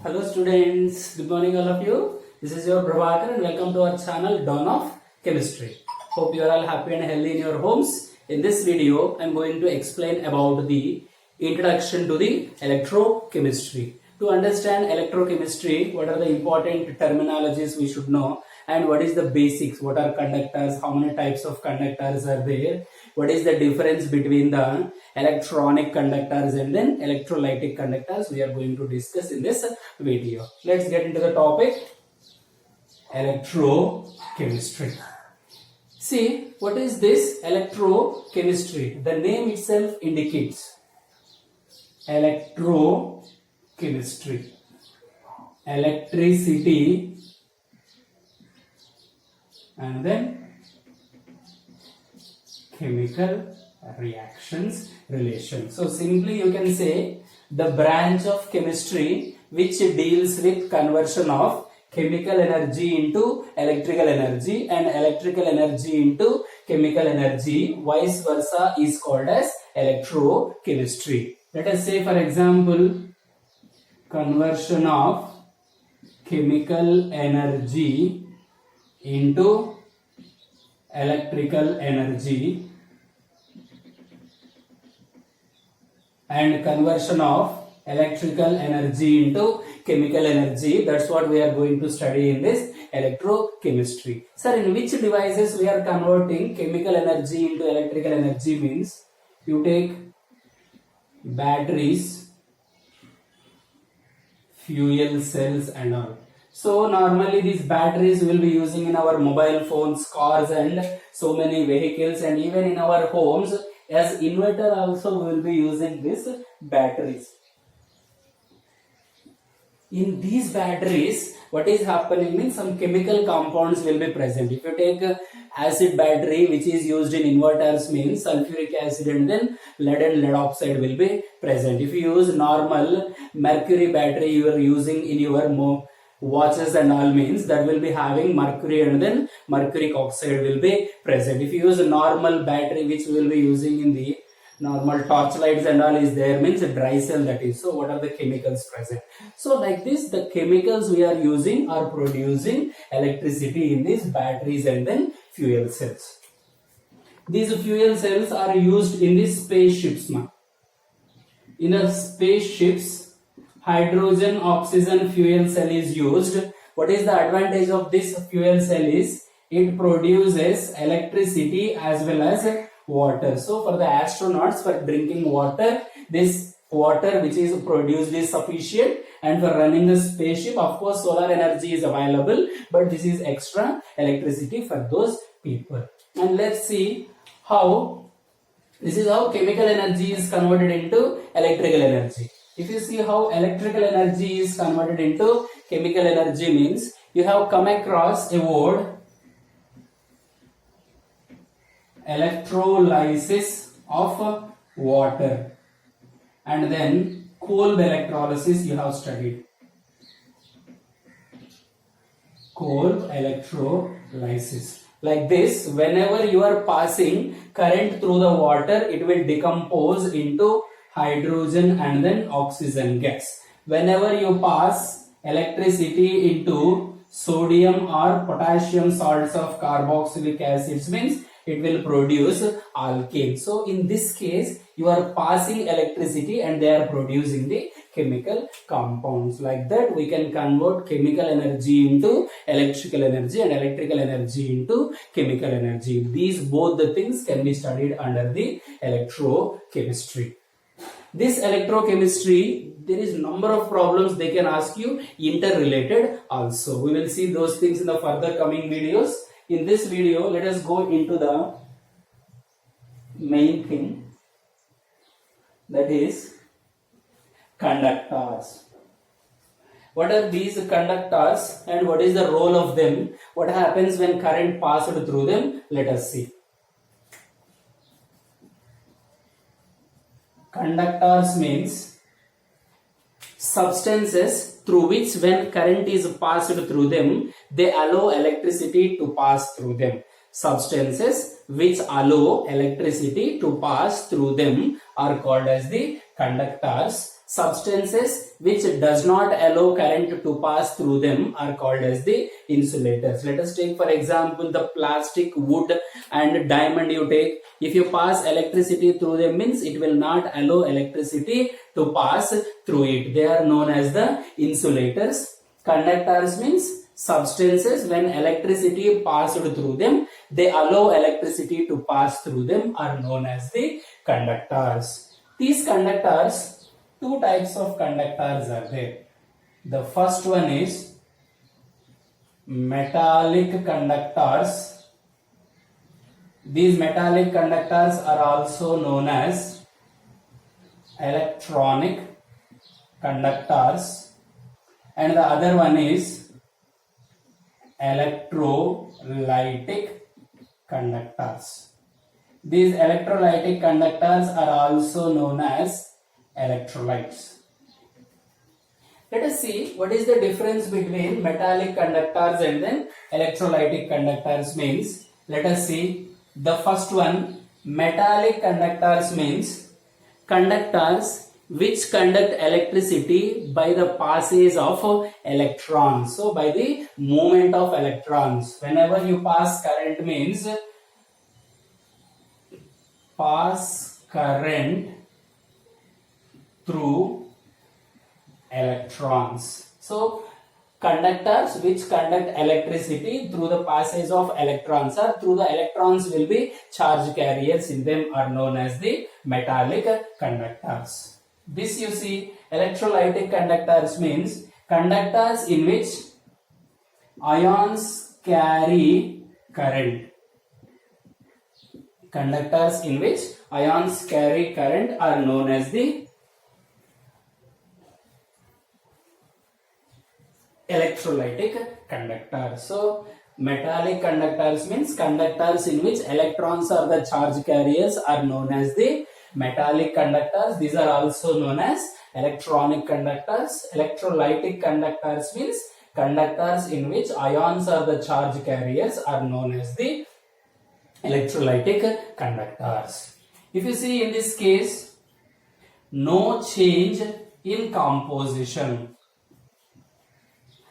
Hello students, good morning all of you. This is your Prabhakar and welcome to our channel Dawn of Chemistry. Hope you are all happy and healthy in your homes. In this video, I am going to explain about the introduction to the electrochemistry. To understand electrochemistry, what are the important terminologies we should know and what is the basics, what are conductors, how many types of conductors are there, what is the difference between the electronic conductors and then electrolytic conductors we are going to discuss in this video. Let's get into the topic electrochemistry. See, what is this electrochemistry? The name itself indicates electrochemistry. Electricity and then chemical reactions relation. So simply you can say the branch of chemistry which deals with conversion of chemical energy into electrical energy and electrical energy into chemical energy, vice versa, is called as electrochemistry. Let us say, for example, conversion of chemical energy into electrical energy and conversion of electrical energy into chemical energy. That's what we are going to study in this electrochemistry. Sir, in which devices we are converting chemical energy into electrical energy means you take batteries, fuel cells and all. So normally these batteries we will be using in our mobile phones, cars and so many vehicles, and even in our homes as inverter also we will be using these batteries. In these batteries, what is happening means some chemical compounds will be present. If you take acid battery which is used in inverters means sulfuric acid and then lead and lead oxide will be present. If you use normal mercury battery you are using in your watches and all means that will be having mercury and then mercuric oxide will be present. If you use a normal battery which we will be using in the normal torchlights and all is there means a dry cell, that is. So what are the chemicals present? So like this the chemicals we are using are producing electricity in these batteries and then fuel cells. These fuel cells are used in the spaceships. In the spaceships hydrogen oxygen fuel cell is used. What is the advantage of this fuel cell is it produces electricity as well as water. So for the astronauts, for drinking water, this water which is produced is sufficient, and for running the spaceship of course solar energy is available, but this is extra electricity for those people. And let's see how this is how chemical energy is converted into electrical energy. If you see how electrical energy is converted into chemical energy means you have come across a word electrolysis of water and then Kolbe electrolysis you have studied. Kolbe electrolysis. Like this, whenever you are passing current through the water, it will decompose into hydrogen and then oxygen gas. Whenever you pass electricity into sodium or potassium salts of carboxylic acids means it will produce alkane. So in this case you are passing electricity and they are producing the chemical compounds. Like that we can convert chemical energy into electrical energy and electrical energy into chemical energy. These both the things can be studied under the electrochemistry. This electrochemistry, there is number of problems they can ask you interrelated also. We will see those things in the further coming videos. In this video, let us go into the main thing, that is conductors. What are these conductors and what is the role of them? What happens when current passed through them? Let us see. Conductors means substances through which when current is passed through them, they allow electricity to pass through them. Substances which allow electricity to pass through them are called as the conductors. Substances which does not allow current to pass through them are called as the insulators. Let us take for example the plastic, wood and diamond you take. If you pass electricity through them means it will not allow electricity to pass through it. They are known as the insulators. Conductors means substances when electricity passed through them, they allow electricity to pass through them are known as the conductors. These conductors, two types of conductors are there. The first one is metallic conductors. These metallic conductors are also known as electronic conductors, and the other one is electrolytic conductors. These electrolytic conductors are also known as electrolytes. Let us see what is the difference between metallic conductors and then electrolytic conductors means. Let us see the first one. Metallic conductors means conductors which conduct electricity by the passage of electrons. So by the movement of electrons. Whenever you pass current means pass current through electrons. So conductors which conduct electricity through the passage of electrons or through the electrons will be charge carriers in them are known as the metallic conductors. This you see, electrolytic conductors means conductors in which ions carry current. Conductors in which ions carry current are known as the electrolytic conductors. So metallic conductors means conductors in which electrons are the charge carriers are known as the metallic conductors. These are also known as electronic conductors. Electrolytic conductors means conductors in which ions are the charge carriers are known as the electrolytic conductors. If you see in this case, no change in composition.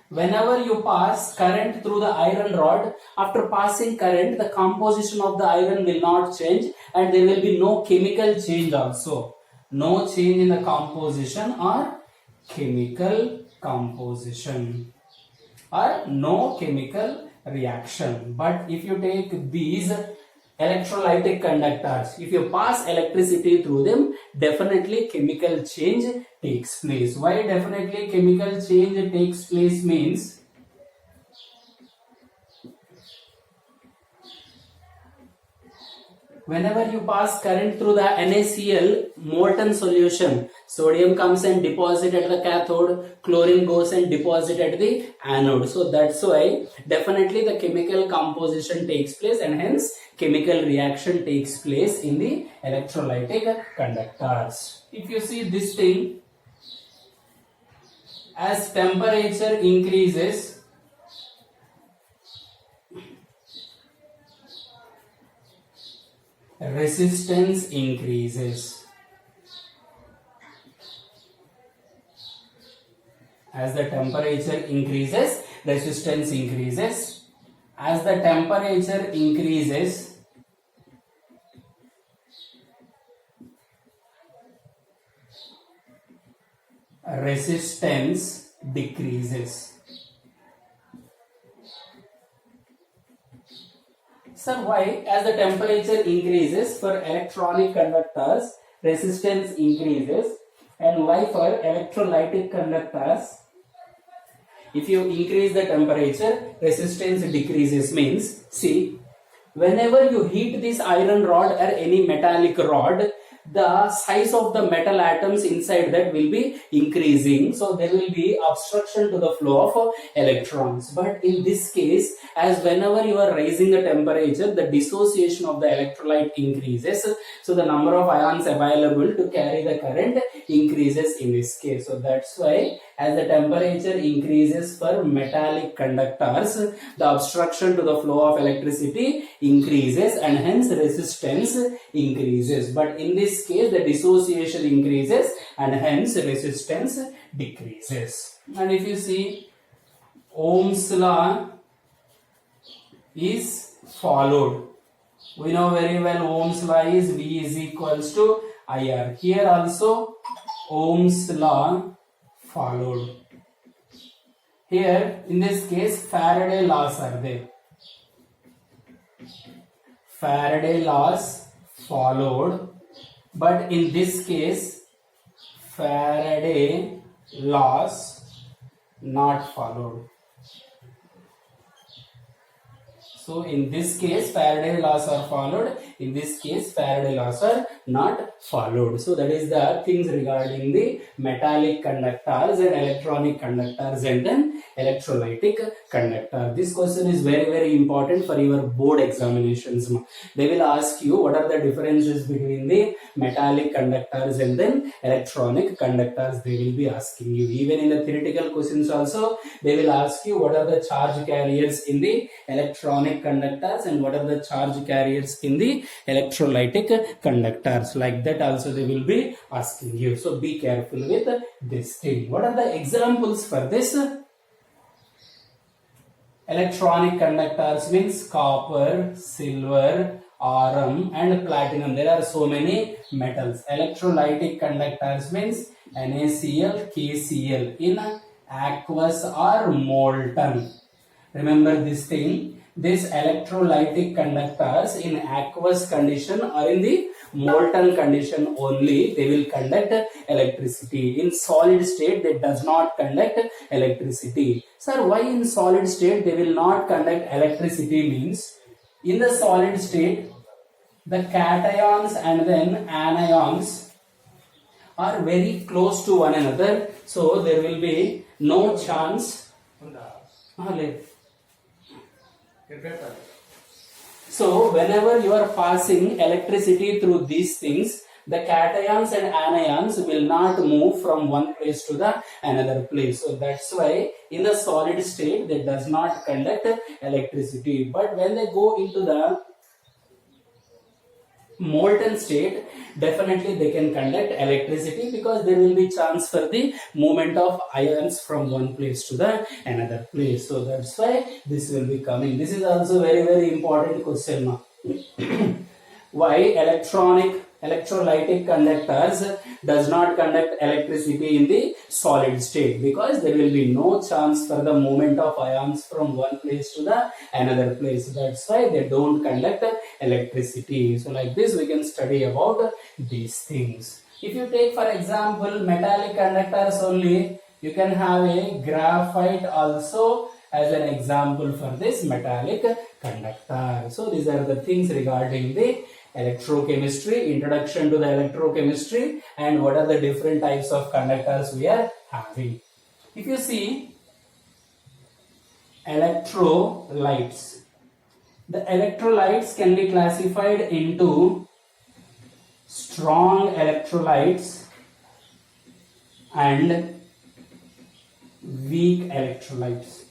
Whenever you pass current through the iron rod, after passing current, the composition of the iron will not change and there will be no chemical change also. No change in the composition or chemical composition or no chemical reaction. But if you take these electrolytic conductors, if you pass electricity through them, definitely chemical change takes place. Why definitely chemical change takes place means whenever you pass current through the NaCl molten solution, sodium comes and deposit at the cathode, chlorine goes and deposit at the anode. So that's why definitely the chemical composition takes place and hence chemical reaction takes place in the electrolytic conductors. If you see this thing, as temperature increases, resistance increases. As the temperature increases, resistance increases. As the temperature increases, resistance decreases. Sir, why? As the temperature increases for electronic conductors, resistance increases, and why for electrolytic conductors? If you increase the temperature, resistance decreases means, see, whenever you heat this iron rod or any metallic rod, the size of the metal atoms inside that will be increasing. So there will be obstruction to the flow of electrons. But in this case, as whenever you are raising the temperature, the dissociation of the electrolyte increases. So the number of ions available to carry the current increases in this case. So that's why as the temperature increases for metallic conductors, the obstruction to the flow of electricity increases and hence resistance increases. But in this case, the dissociation increases and hence resistance decreases. And if you see, Ohm's law is followed. We know very well Ohm's law is V is equals to IR. Here also Ohm's law followed. Here in this case Faraday laws are there. Faraday laws followed, but in this case Faraday laws not followed. So in this case Faraday laws are followed, in this case Faraday laws are not followed. So that is the things regarding the metallic conductors and electronic conductors and then electrolytic conductor. This question is very important for your board examinations. They will ask you what are the differences between the metallic conductors and then electronic conductors. They will be asking you. Even in the theoretical questions also they will ask you what are the charge carriers in the electronic conductors and what are the charge carriers in the electrolytic conductors. Like that also they will be asking you. So be careful with this thing. What are the examples for this? Electronic conductors means copper, silver, rhodium and platinum. There are so many metals. Electrolytic conductors means NaCl, KCl in aqueous or molten. Remember this thing. These electrolytic conductors in aqueous condition or in the molten condition only they will conduct electricity. In solid state they does not conduct electricity. Sir, why in solid state they will not conduct electricity means in the solid state the cations and then anions are very close to one another, so there will be no chance. So whenever you are passing electricity through these things, the cations and anions will not move from one place to the another place. So that's why in the solid state they does not conduct electricity. But when they go into the molten state, definitely they can conduct electricity because there will be chance for the movement of ions from one place to the another place. So that's why this will be coming. This is also very important question. Why electrolytic conductors does not conduct electricity in the solid state? Because there will be no chance for the movement of ions from one place to the another place. That's why they don't conduct electricity. So like this we can study about these things. If you take for example metallic conductors only, you can have a graphite also as an example for this metallic conductor. So these are the things regarding the electrochemistry, introduction to the electrochemistry, and what are the different types of conductors we are having. If you see electrolytes, the electrolytes can be classified into strong electrolytes and weak electrolytes.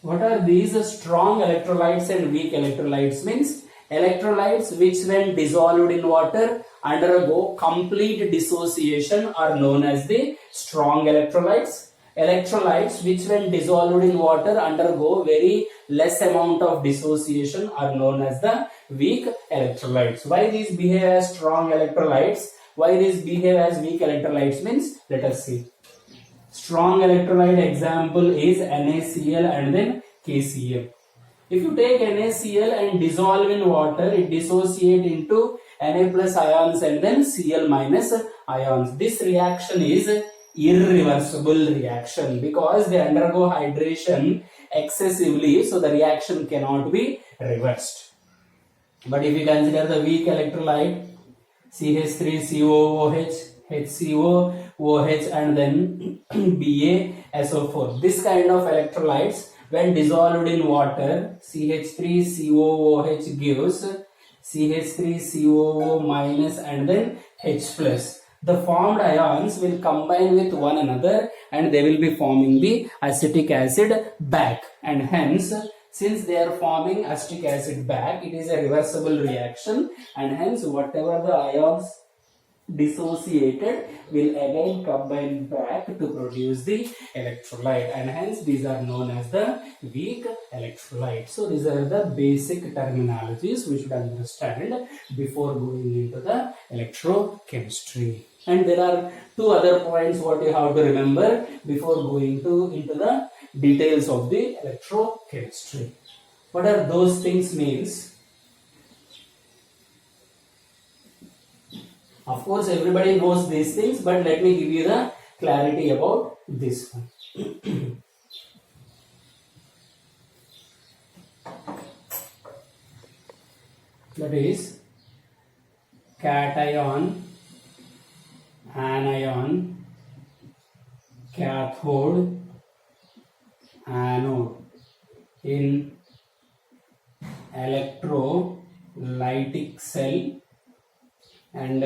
What are these strong electrolytes and weak electrolytes? Means electrolytes which when dissolved in water undergo complete dissociation are known as the strong electrolytes. Electrolytes which when dissolved in water undergo very less amount of dissociation are known as the weak electrolytes. Why these behave as strong electrolytes? Why these behave as weak electrolytes means, let us see. Strong electrolyte example is NaCl and then KCl. If you take NaCl and dissolve in water, it dissociates into Na plus ions and then Cl minus ions. This reaction is irreversible reaction because they undergo hydration excessively, so the reaction cannot be reversed. But if you consider the weak electrolyte, CH3COOH, HCOOH and then BaSO4. This kind of electrolytes when dissolved in water, CH3COOH gives CH3COO minus and then H plus. The formed ions will combine with one another and they will be forming the acetic acid back, and hence Since they are forming acetic acid back, it is a reversible reaction, and hence whatever the ions dissociated will again combine back to produce the electrolyte, and hence these are known as the weak electrolyte. So these are the basic terminologies we should understand before going into the electrochemistry. And there are two other points what you have to remember before going into the details of the electrochemistry. What are those things means? Of course, everybody knows these things, but let me give you the clarity about this one. That is cation, anion, cathode, anode in electrolytic cell and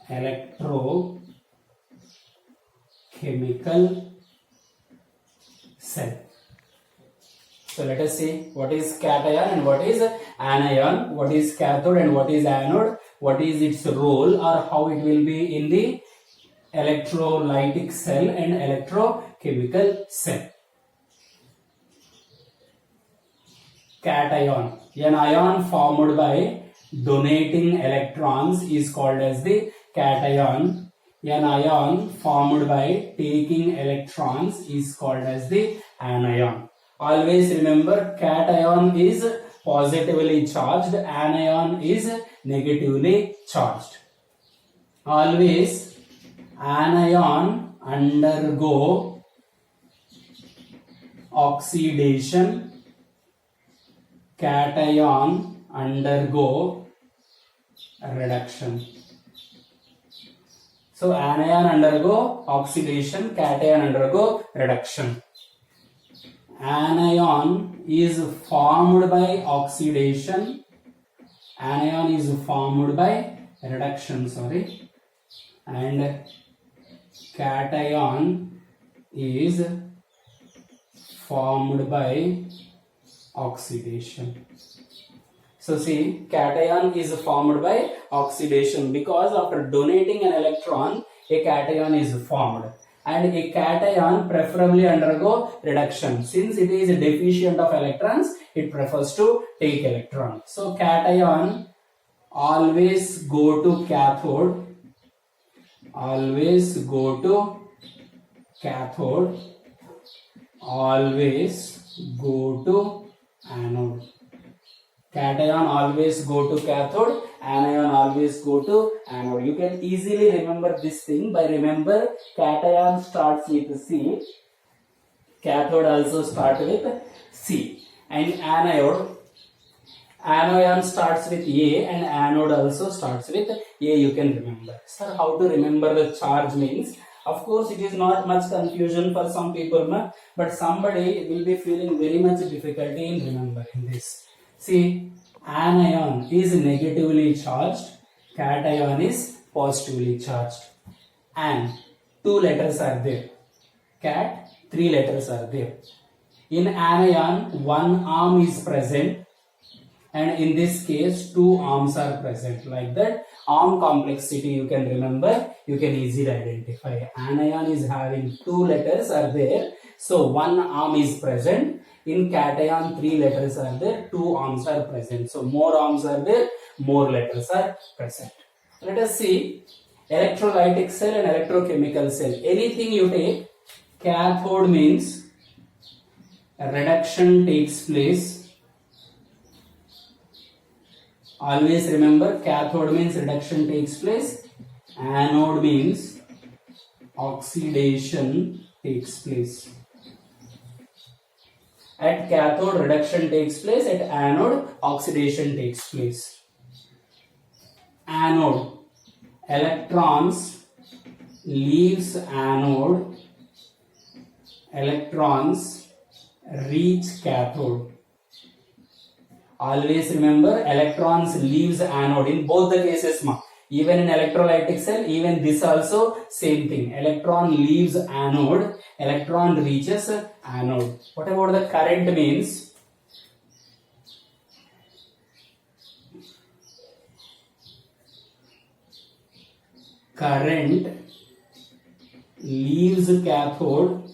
electrochemical cell. So let us see what is cation and what is anion, what is cathode and what is anode, what is its role or how it will be in the electrolytic cell and electrochemical cell. Cation, an ion formed by donating electrons is called as the cation. An ion formed by taking electrons is called as the anion. Always remember, cation is positively charged, anion is negatively charged. Always anion undergo oxidation, cation undergo reduction. So anion undergo oxidation, cation undergo reduction. Anion is formed by oxidation, anion is formed by reduction, and cation is formed by oxidation. So see, cation is formed by oxidation because after donating an electron, a cation is formed, and a cation preferably undergo reduction. Since it is deficient of electrons, it prefers to take electron. So cation always go to cathode, always go to cathode, always go to anode. Cation always go to cathode, anion always go to anode. You can easily remember this thing by remember cation starts with C, cathode also starts with C, and anion starts with A and anode also starts with A. You can remember. Sir, how to remember the charge means? Of course, it is not much confusion for some people, but somebody will be feeling very much difficulty in remembering this. See, anion is negatively charged, cation is positively charged, and 2 letters are there. Cat, 3 letters are there. In anion, 1 arm is present, and in this case 2 arms are present. Like that, arm complexity you can remember, you can easily identify. Anion is having 2 letters are there, so 1 arm is present. In cation, 3 letters are there, 2 arms are present. So more arms are there, more letters are present. Let us see electrolytic cell and electrochemical cell. Anything you take, cathode means reduction takes place. Always remember, cathode means reduction takes place. Anode means oxidation takes place. At cathode, reduction takes place. At anode, oxidation takes place. Anode, electrons leaves anode, electrons reach cathode. Always remember, electrons leaves anode in both the cases. Even in electrolytic cell, even this also same thing. Electron leaves anode, electron reaches anode. What about the current means? Current leaves cathode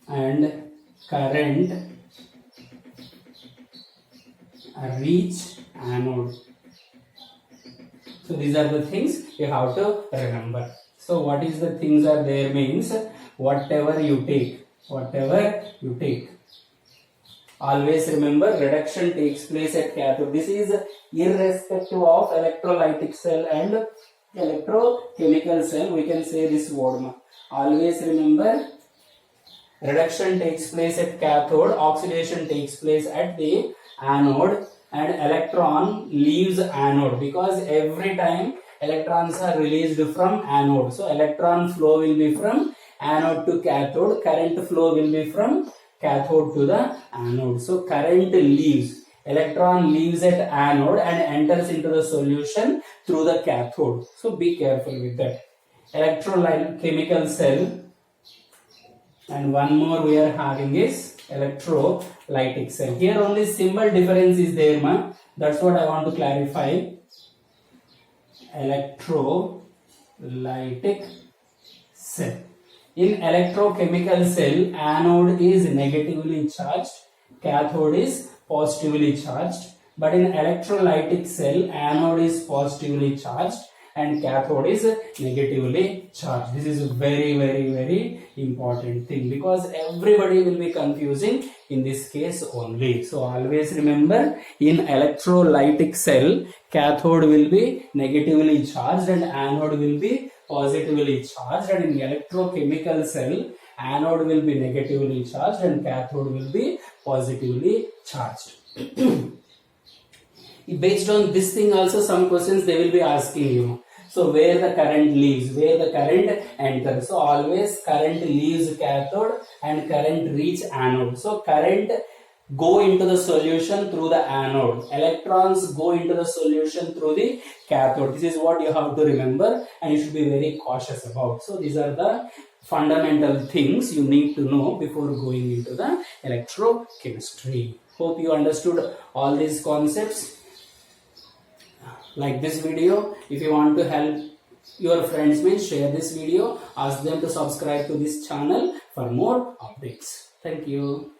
and current reach anode. So these are the things you have to remember. So what is the things are there means whatever you take, always remember reduction takes place at cathode. This is irrespective of electrolytic cell and electrochemical cell. We can say this word. Always remember reduction takes place at cathode, oxidation takes place at the anode, and electron leaves anode, because every time electrons are released from anode. So electron flow will be from anode to cathode, current flow will be from cathode to the anode. So current leaves, electron leaves at anode and enters into the solution through the cathode. So be careful with that. Electrochemical cell, and one more we are having is electrolytic cell. Here only symbol difference is there, ma. That's what I want to clarify. Electrolytic cell. In electrochemical cell, anode is negatively charged, cathode is positively charged. But in electrolytic cell, anode is positively charged and cathode is negatively charged. This is a very, very, very important thing, because everybody will be confusing in this case only. So always remember, in electrolytic cell, cathode will be negatively charged and anode will be positively charged, and in electrochemical cell, anode will be negatively charged and cathode will be positively charged. Based on this thing also, some questions they will be asking you. So where the current leaves, where the current enters. So always current leaves cathode and current reach anode. So current go into the solution through the anode. Electrons go into the solution through the cathode. This is what you have to remember and you should be very cautious about. So these are the fundamental things you need to know before going into the electrochemistry. Hope you understood all these concepts. Like this video. If you want to help your friends, means share this video, ask them to subscribe to this channel for more updates. Thank you.